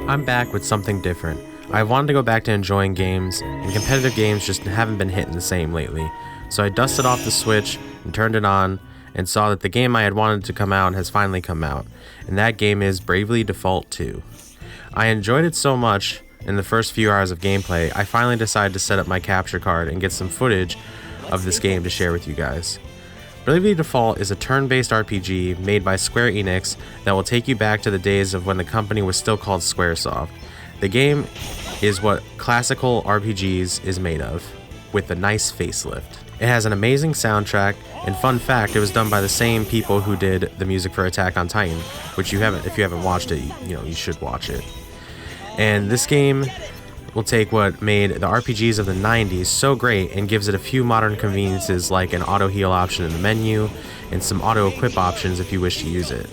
I'm back with something different. I wanted to go back to enjoying games, and competitive games just haven't been hitting the same lately. So I dusted off the Switch and turned it on and saw that the game I had wanted to come out has finally come out, and that game is Bravely Default 2. I enjoyed it so much in the first few hours of gameplay, I finally decided to set up my capture card and get some footage of this game to share with you guys. Bravely Default is a turn-based RPG made by Square Enix that will take you back to the days of when the company was still called Squaresoft. The game is what classical RPGs is made of, with a nice facelift. It has an amazing soundtrack, and fun fact, it was done by the same people who did the music for Attack on Titan, which if you haven't watched it, you should watch it. And this game will take what made the RPGs of the 90s so great and gives it a few modern conveniences like an auto heal option in the menu and some auto equip options if you wish to use it.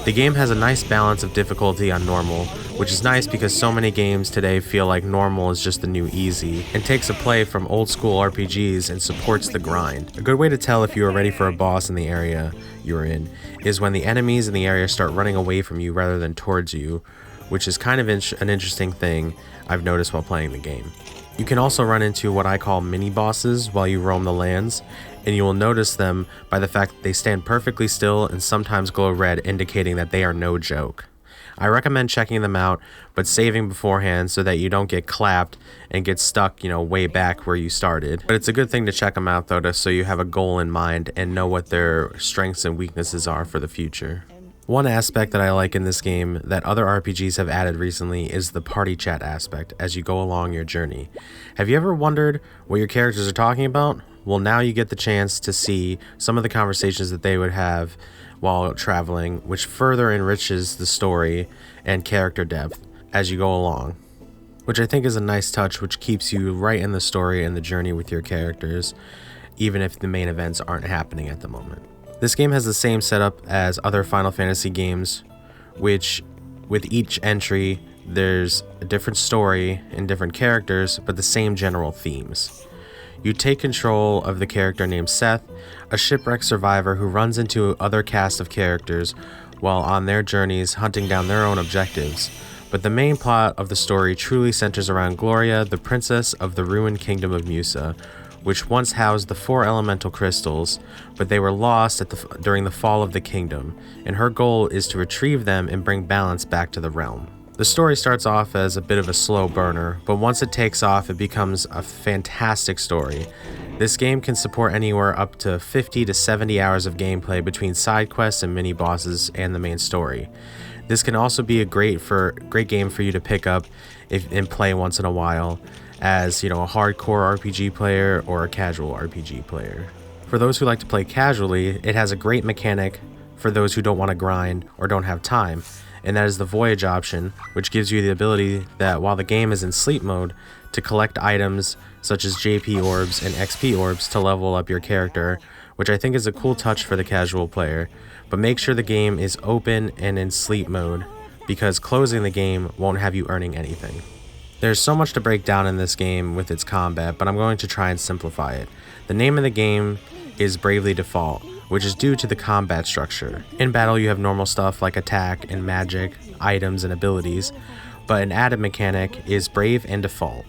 The game has a nice balance of difficulty on normal, which is nice because so many games today feel like normal is just the new easy, and takes a play from old school RPGs and supports the grind. A good way to tell if you are ready for a boss in the area you're in is when the enemies in the area start running away from you rather than towards you, which is kind of an interesting thing I've noticed while playing the game. You can also run into what I call mini bosses while you roam the lands, and you will notice them by the fact that they stand perfectly still and sometimes glow red, indicating that they are no joke. I recommend checking them out, but saving beforehand so that you don't get clapped and get stuck, way back where you started. But it's a good thing to check them out though, so you have a goal in mind and know what their strengths and weaknesses are for the future. One aspect that I like in this game that other RPGs have added recently is the party chat aspect as you go along your journey. Have you ever wondered what your characters are talking about? Well, now you get the chance to see some of the conversations that they would have while traveling, which further enriches the story and character depth as you go along, which I think is a nice touch, which keeps you right in the story and the journey with your characters, even if the main events aren't happening at the moment. This game has the same setup as other Final Fantasy games, which with each entry there's a different story and different characters, but the same general themes. You take control of the character named Seth, a shipwrecked survivor who runs into other cast of characters while on their journeys hunting down their own objectives. But the main plot of the story truly centers around Gloria, the princess of the ruined kingdom of Musa, which once housed the 4 elemental crystals, but they were lost during the fall of the kingdom, and her goal is to retrieve them and bring balance back to the realm. The story starts off as a bit of a slow burner, but once it takes off, it becomes a fantastic story. This game can support anywhere up to 50 to 70 hours of gameplay between side quests and mini bosses and the main story. This can also be a great game for you to pick up and play once in a while, as a hardcore RPG player or a casual RPG player. For those who like to play casually, it has a great mechanic for those who don't want to grind or don't have time, and that is the voyage option, which gives you the ability that while the game is in sleep mode, to collect items such as JP orbs and XP orbs to level up your character, which I think is a cool touch for the casual player. But make sure the game is open and in sleep mode, because closing the game won't have you earning anything. There's so much to break down in this game with its combat, but I'm going to try and simplify it. The name of the game is Bravely Default, which is due to the combat structure. In battle, you have normal stuff like attack and magic, items and abilities, but an added mechanic is Brave and Default,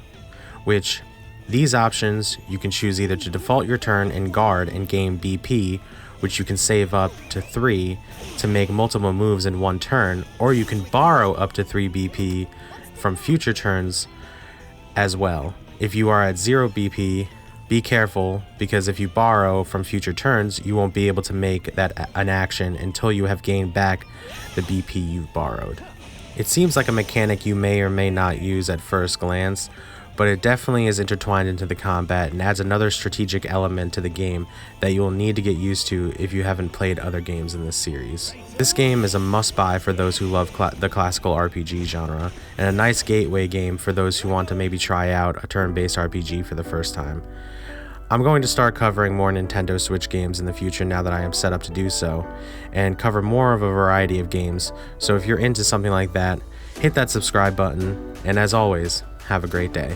which these options you can choose either to default your turn and guard and gain BP, which you can save up to 3 to make multiple moves in one turn, or you can borrow up to 3 BP from future turns as well. If you are at 0 BP, be careful, because if you borrow from future turns, you won't be able to make that an action until you have gained back the BP you've borrowed. It seems like a mechanic you may or may not use at first glance, but it definitely is intertwined into the combat and adds another strategic element to the game that you will need to get used to if you haven't played other games in this series. This game is a must-buy for those who love the classical RPG genre, and a nice gateway game for those who want to maybe try out a turn-based RPG for the first time. I'm going to start covering more Nintendo Switch games in the future now that I am set up to do so, and cover more of a variety of games, so if you're into something like that, hit that subscribe button, and as always, have a great day.